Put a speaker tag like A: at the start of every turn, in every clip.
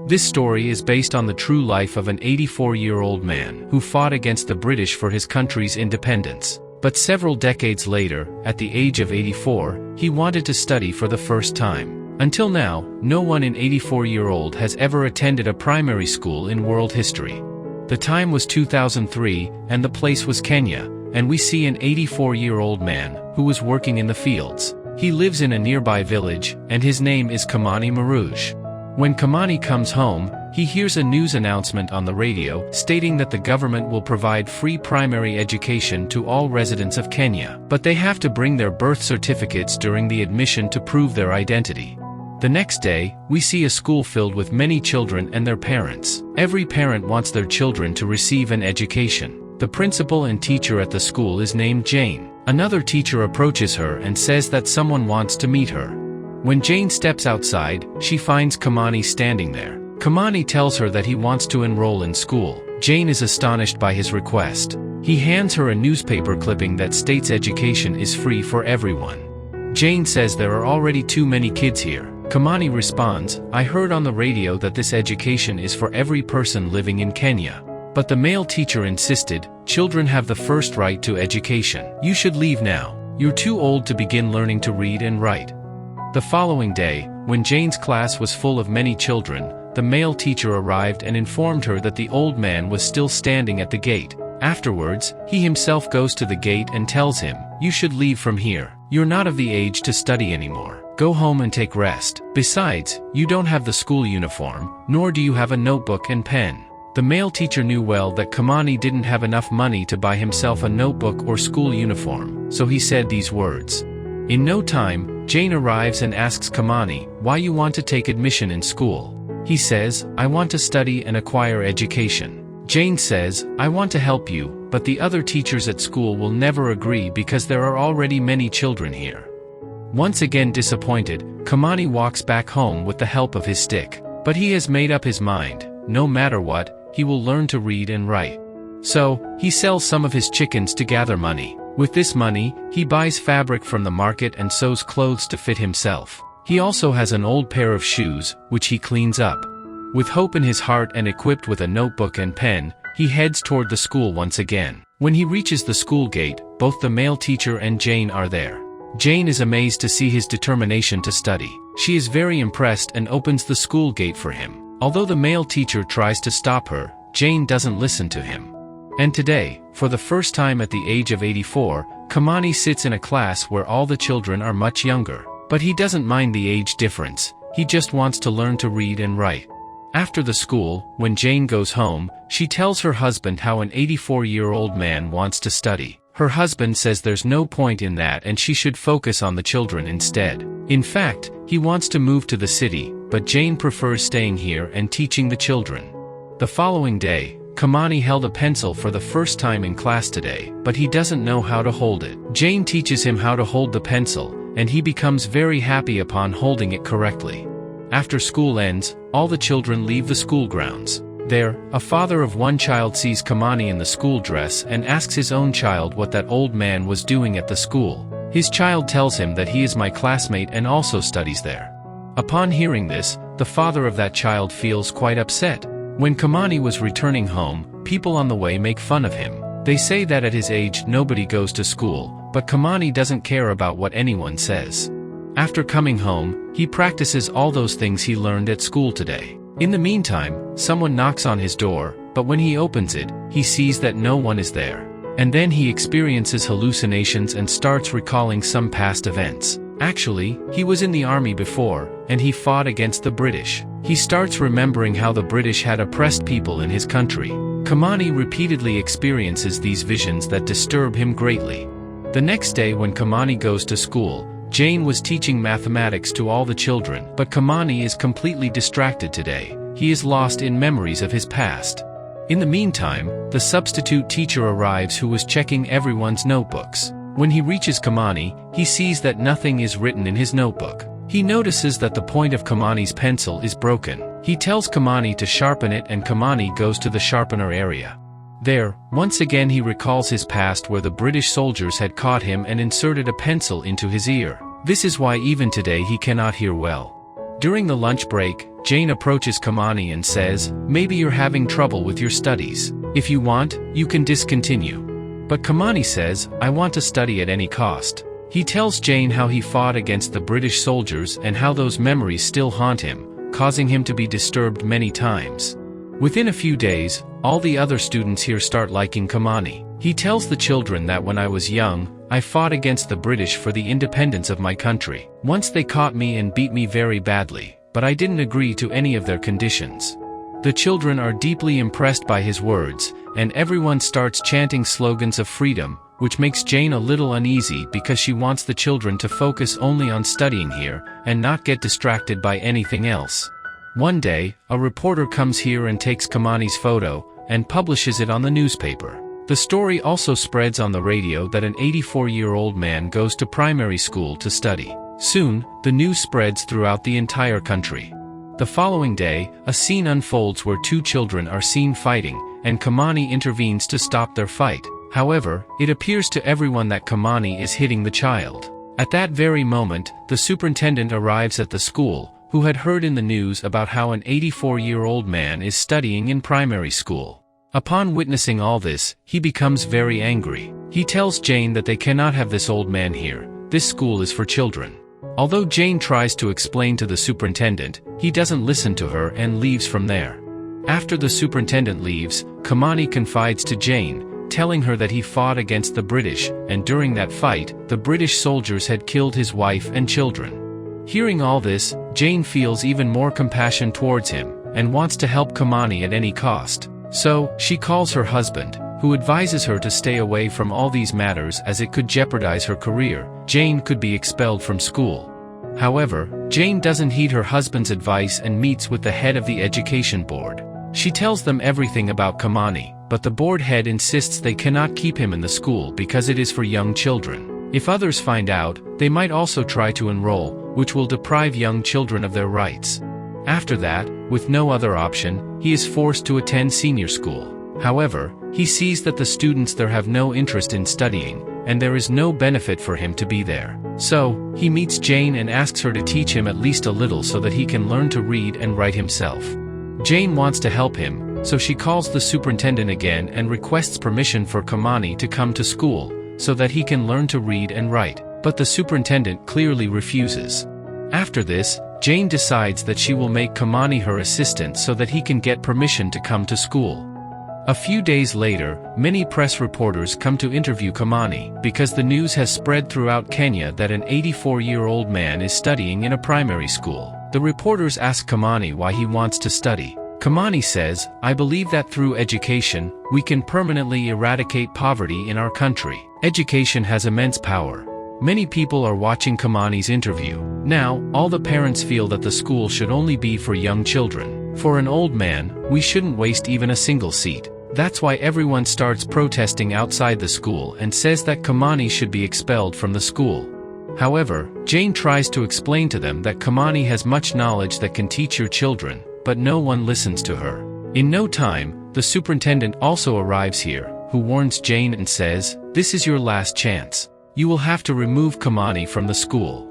A: This story is based on the true life of an 84-year-old man who fought against the British for his country's independence. But several decades later, at the age of 84, he wanted to study for the first time. Until now, no one in 84-year-old has ever attended a primary school in world history. The time was 2003, and the place was Kenya, and we see an 84-year-old man who was working in the fields. He lives in a nearby village, and his name is Kimani Maruge. When Kimani comes home, he hears a news announcement on the radio stating that the government will provide free primary education to all residents of Kenya, but they have to bring their birth certificates during the admission to prove their identity. The next day, we see a school filled with many children and their parents. Every parent wants their children to receive an education. The principal and teacher at the school is named Jane. Another teacher approaches her and says that someone wants to meet her. When Jane steps outside, she finds Kimani standing there. Kimani tells her that he wants to enroll in school. Jane is astonished by his request. He hands her a newspaper clipping that states education is free for everyone. Jane says there are already too many kids here. Kimani responds, "I heard on the radio that this education is for every person living in Kenya." But the male teacher insisted, "Children have the first right to education. You should leave now. You're too old to begin learning to read and write." The following day, when Jane's class was full of many children, the male teacher arrived and informed her that the old man was still standing at the gate. Afterwards, he himself goes to the gate and tells him, "You should leave from here. You're not of the age to study anymore. Go home and take rest. Besides, you don't have the school uniform, nor do you have a notebook and pen." The male teacher knew well that Kimani didn't have enough money to buy himself a notebook or school uniform, so he said these words. In no time, Jane arrives and asks Kimani why you want to take admission in school. He says, "I want to study and acquire education." Jane says, "I want to help you, but the other teachers at school will never agree because there are already many children here." Once again disappointed, Kimani walks back home with the help of his stick. But he has made up his mind, no matter what, he will learn to read and write. So, he sells some of his chickens to gather money. With this money, he buys fabric from the market and sews clothes to fit himself. He also has an old pair of shoes, which he cleans up. With hope in his heart and equipped with a notebook and pen, he heads toward the school once again. When he reaches the school gate, both the male teacher and Jane are there. Jane is amazed to see his determination to study. She is very impressed and opens the school gate for him. Although the male teacher tries to stop her, Jane doesn't listen to him. And today, for the first time at the age of 84, Kimani sits in a class where all the children are much younger. But he doesn't mind the age difference, he just wants to learn to read and write. After the school, when Jane goes home, she tells her husband how an 84-year-old man wants to study. Her husband says there's no point in that and she should focus on the children instead. In fact, he wants to move to the city, but Jane prefers staying here and teaching the children. The following day, Kimani held a pencil for the first time in class today, but he doesn't know how to hold it. Jane teaches him how to hold the pencil, and he becomes very happy upon holding it correctly. After school ends, all the children leave the school grounds. There, a father of one child sees Kimani in the school dress and asks his own child what that old man was doing at the school. His child tells him that he is my classmate and also studies there. Upon hearing this, the father of that child feels quite upset. When Kimani was returning home, people on the way make fun of him. They say that at his age nobody goes to school, but Kimani doesn't care about what anyone says. After coming home, he practices all those things he learned at school today. In the meantime, someone knocks on his door, but when he opens it, he sees that no one is there. And then he experiences hallucinations and starts recalling some past events. Actually, he was in the army before, and he fought against the British. He starts remembering how the British had oppressed people in his country. Kimani repeatedly experiences these visions that disturb him greatly. The next day when Kimani goes to school, Jane was teaching mathematics to all the children, but Kimani is completely distracted today. He is lost in memories of his past. In the meantime, the substitute teacher arrives who was checking everyone's notebooks. When he reaches Kimani, he sees that nothing is written in his notebook. He notices that the point of Kimani's pencil is broken. He tells Kimani to sharpen it and Kimani goes to the sharpener area. There, once again he recalls his past where the British soldiers had caught him and inserted a pencil into his ear. This is why even today he cannot hear well. During the lunch break, Jane approaches Kimani and says, "Maybe you're having trouble with your studies. If you want, you can discontinue." But Kimani says, "I want to study at any cost." He tells Jane how he fought against the British soldiers and how those memories still haunt him, causing him to be disturbed many times. Within a few days, all the other students here start liking Kimani. He tells the children that when I was young, I fought against the British for the independence of my country. Once they caught me and beat me very badly, but I didn't agree to any of their conditions. The children are deeply impressed by his words, and everyone starts chanting slogans of freedom, which makes Jane a little uneasy because she wants the children to focus only on studying here and not get distracted by anything else. One day, a reporter comes here and takes Kimani's photo and publishes it on the newspaper. The story also spreads on the radio that an 84-year-old man goes to primary school to study. Soon, the news spreads throughout the entire country. The following day, a scene unfolds where two children are seen fighting, and Kimani intervenes to stop their fight. However, it appears to everyone that Kimani is hitting the child. At that very moment, the superintendent arrives at the school, who had heard in the news about how an 84-year-old man is studying in primary school. Upon witnessing all this, he becomes very angry. He tells Jane that they cannot have this old man here. This school is for children. Although Jane tries to explain to the superintendent, he doesn't listen to her and leaves from there. After the superintendent leaves, Kimani confides to Jane, telling her that he fought against the British, and during that fight, the British soldiers had killed his wife and children. Hearing all this, Jane feels even more compassion towards him, and wants to help Kimani at any cost. So, she calls her husband, who advises her to stay away from all these matters as it could jeopardize her career. Jane could be expelled from school. However, Jane doesn't heed her husband's advice and meets with the head of the education board. She tells them everything about Kimani, but the board head insists they cannot keep him in the school because it is for young children. If others find out, they might also try to enroll, which will deprive young children of their rights. After that, with no other option, he is forced to attend senior school. However, he sees that the students there have no interest in studying, and there is no benefit for him to be there. So, he meets Jane and asks her to teach him at least a little so that he can learn to read and write himself. Jane wants to help him, so she calls the superintendent again and requests permission for Kimani to come to school, so that he can learn to read and write, but the superintendent clearly refuses. After this, Jane decides that she will make Kimani her assistant so that he can get permission to come to school. A few days later, many press reporters come to interview Kimani, because the news has spread throughout Kenya that an 84-year-old man is studying in a primary school. The reporters ask Kimani why he wants to study. Kimani says, "I believe that through education, we can permanently eradicate poverty in our country. Education has immense power." Many people are watching Kimani's interview. Now, all the parents feel that the school should only be for young children. For an old man, we shouldn't waste even a single seat. That's why everyone starts protesting outside the school and says that Kimani should be expelled from the school. However, Jane tries to explain to them that Kimani has much knowledge that can teach your children, but no one listens to her. In no time, the superintendent also arrives here, who warns Jane and says, "This is your last chance. You will have to remove Kimani from the school."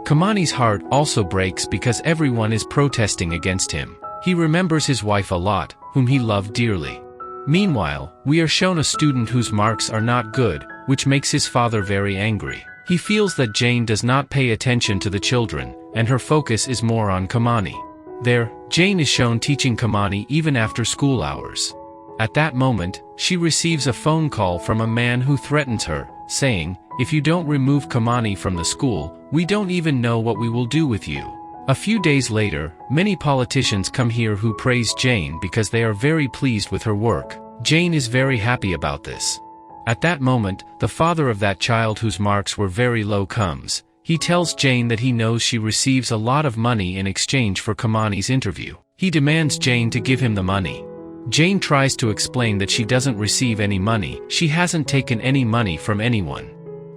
A: Kimani's heart also breaks because everyone is protesting against him. He remembers his wife a lot, whom he loved dearly. Meanwhile, we are shown a student whose marks are not good, which makes his father very angry. He feels that Jane does not pay attention to the children, and her focus is more on Kimani. There, Jane is shown teaching Kimani even after school hours. At that moment, she receives a phone call from a man who threatens her, saying, "If you don't remove Kimani from the school, we don't even know what we will do with you." A few days later, many politicians come here who praise Jane because they are very pleased with her work. Jane is very happy about this. At that moment, the father of that child whose marks were very low comes. He tells Jane that he knows she receives a lot of money in exchange for Kimani's interview. He demands Jane to give him the money. Jane tries to explain that she doesn't receive any money, she hasn't taken any money from anyone.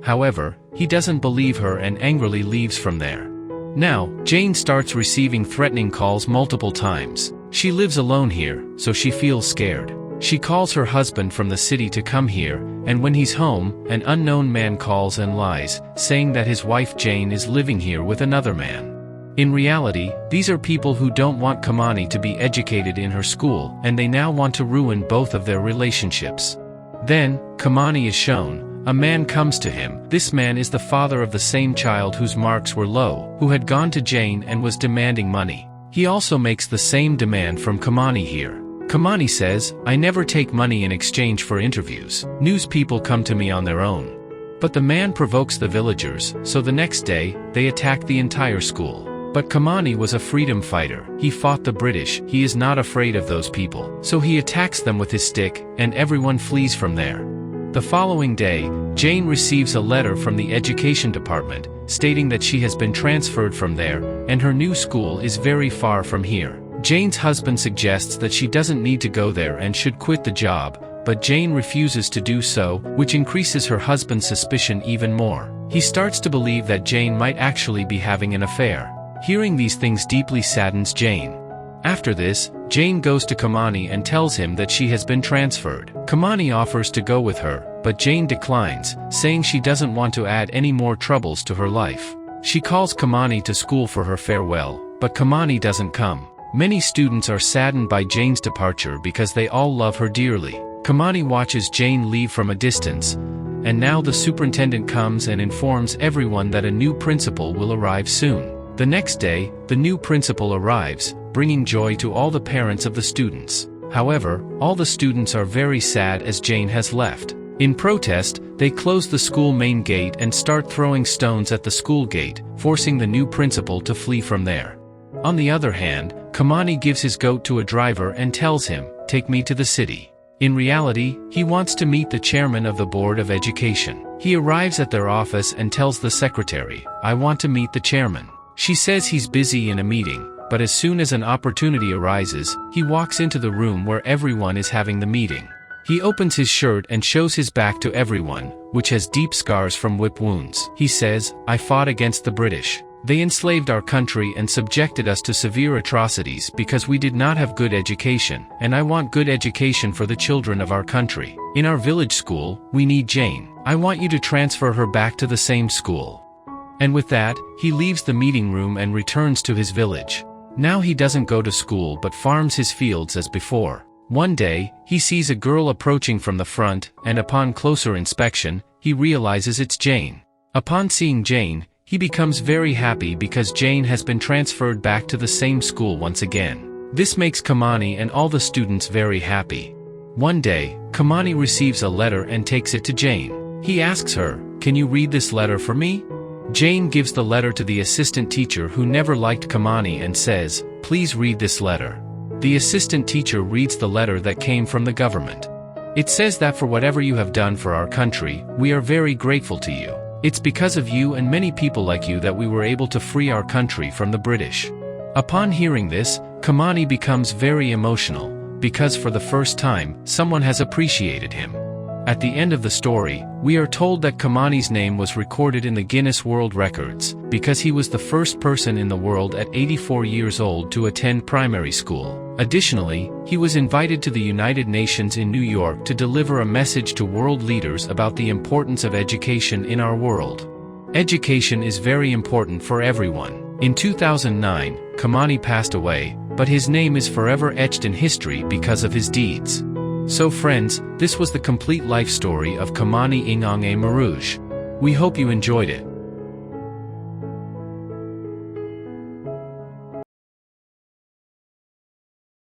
A: However, he doesn't believe her and angrily leaves from there. Now, Jane starts receiving threatening calls multiple times. She lives alone here, so she feels scared. She calls her husband from the city to come here, and when he's home, an unknown man calls and lies, saying that his wife Jane is living here with another man. In reality, these are people who don't want Kimani to be educated in her school, and they now want to ruin both of their relationships. Then, Kimani is shown. A man comes to him. This man is the father of the same child whose marks were low, who had gone to Jane and was demanding money. He also makes the same demand from Kimani here. Kimani says, "I never take money in exchange for interviews. News people come to me on their own." But the man provokes the villagers, so the next day, they attack the entire school. But Kimani was a freedom fighter. He fought the British. He is not afraid of those people. So he attacks them with his stick, and everyone flees from there. The following day, Jane receives a letter from the education department, stating that she has been transferred from there, and her new school is very far from here. Jane's husband suggests that she doesn't need to go there and should quit the job, but Jane refuses to do so, which increases her husband's suspicion even more. He starts to believe that Jane might actually be having an affair. Hearing these things deeply saddens Jane. After this, Jane goes to Kimani and tells him that she has been transferred. Kimani offers to go with her, but Jane declines, saying she doesn't want to add any more troubles to her life. She calls Kimani to school for her farewell, but Kimani doesn't come. Many students are saddened by Jane's departure because they all love her dearly. Kimani watches Jane leave from a distance, and now the superintendent comes and informs everyone that a new principal will arrive soon. The next day, the new principal arrives, bringing joy to all the parents of the students. However, all the students are very sad as Jane has left. In protest, they close the school main gate and start throwing stones at the school gate, forcing the new principal to flee from there. On the other hand, Kimani gives his goat to a driver and tells him, "Take me to the city." In reality, he wants to meet the chairman of the Board of Education. He arrives at their office and tells the secretary, "I want to meet the chairman." She says he's busy in a meeting, but as soon as an opportunity arises, he walks into the room where everyone is having the meeting. He opens his shirt and shows his back to everyone, which has deep scars from whip wounds. He says, "I fought against the British. They enslaved our country and subjected us to severe atrocities because we did not have good education, and I want good education for the children of our country. In our village school, we need Jane. I want you to transfer her back to the same school." And with that, he leaves the meeting room and returns to his village. Now he doesn't go to school but farms his fields as before. One day, he sees a girl approaching from the front, and upon closer inspection, he realizes it's Jane. Upon seeing Jane, he becomes very happy because Jane has been transferred back to the same school once again. This makes Kimani and all the students very happy. One day, Kimani receives a letter and takes it to Jane. He asks her, "Can you read this letter for me?" Jane gives the letter to the assistant teacher who never liked Kimani and says, "Please read this letter." The assistant teacher reads the letter that came from the government. It says that for whatever you have done for our country, we are very grateful to you. It's because of you and many people like you that we were able to free our country from the British. Upon hearing this, Kimani becomes very emotional, because for the first time, someone has appreciated him. At the end of the story, we are told that Kimani's name was recorded in the Guinness World Records, because he was the first person in the world at 84 years old to attend primary school. Additionally, he was invited to the United Nations in New York to deliver a message to world leaders about the importance of education in our world. Education is very important for everyone. In 2009, Kimani passed away, but his name is forever etched in history because of his deeds. So friends, this was the complete life story of Kimani Ng'ang'a Maruge. We hope you enjoyed it.